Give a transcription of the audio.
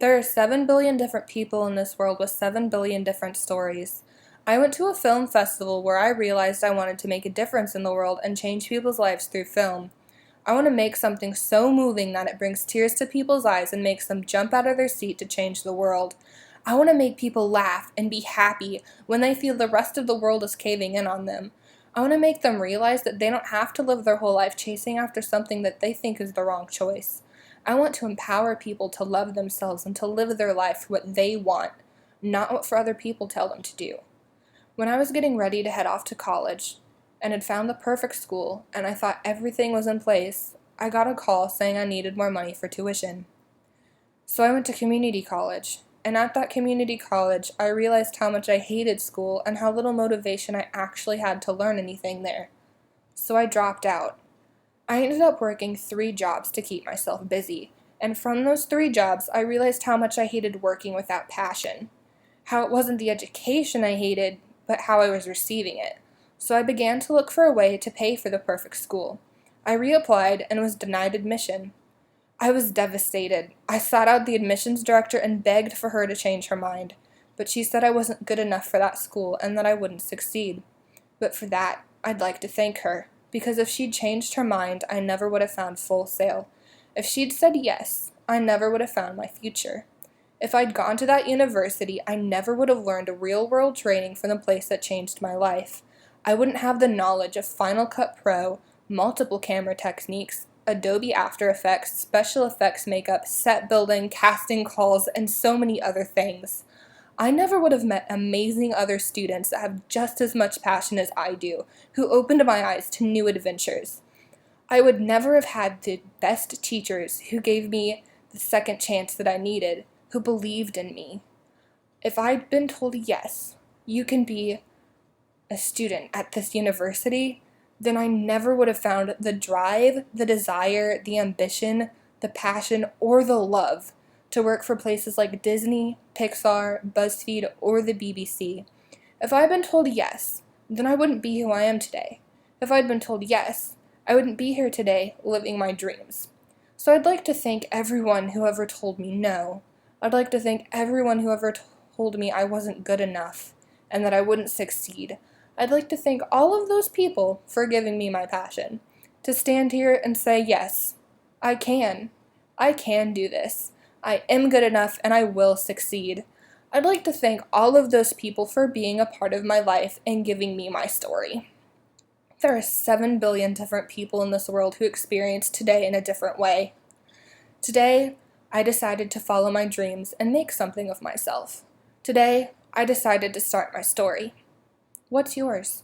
There are 7 billion different people in this world with 7 billion different stories. I went to a film festival where I realized I wanted to make a difference in the world and change people's lives through film. I want to make something so moving that it brings tears to people's eyes and makes them jump out of their seat to change the world. I want to make people laugh and be happy when they feel the rest of the world is caving in on them. I want to make them realize that they don't have to live their whole life chasing after something that they think is the wrong choice. I want to empower people to love themselves and to live their life for what they want, not what for other people tell them to do. When I was getting ready to head off to college and had found the perfect school and I thought everything was in place, I got a call saying I needed more money for tuition. So I went to community college, and at that community college, I realized how much I hated school and how little motivation I actually had to learn anything there. So I dropped out. I ended up working 3 jobs to keep myself busy, and from those 3 jobs, I realized how much I hated working without passion. How it wasn't the education I hated, but how I was receiving it. So I began to look for a way to pay for the perfect school. I reapplied and was denied admission. I was devastated. I sought out the admissions director and begged for her to change her mind, but she said I wasn't good enough for that school and that I wouldn't succeed. But for that, I'd like to thank her, because if she'd changed her mind, I never would have found Full Sail. If she'd said yes, I never would have found my future. If I'd gone to that university, I never would have learned real-world training from the place that changed my life. I wouldn't have the knowledge of Final Cut Pro, multiple camera techniques, Adobe After Effects, special effects makeup, set building, casting calls, and so many other things. I never would have met amazing other students that have just as much passion as I do, who opened my eyes to new adventures. I would never have had the best teachers who gave me the second chance that I needed, who believed in me. If I'd been told, yes, you can be a student at this university, then I never would have found the drive, the desire, the ambition, the passion, or the love to work for places like Disney, Pixar, BuzzFeed, or the BBC. If I'd been told yes, then I wouldn't be who I am today. If I'd been told yes, I wouldn't be here today living my dreams. So I'd like to thank everyone who ever told me no. I'd like to thank everyone who ever told me I wasn't good enough and that I wouldn't succeed. I'd like to thank all of those people for giving me my passion. To stand here and say, yes, I can. I can do this. I am good enough and I will succeed. I'd like to thank all of those people for being a part of my life and giving me my story. There are 7 billion different people in this world who experience today in a different way. Today, I decided to follow my dreams and make something of myself. Today, I decided to start my story. What's yours?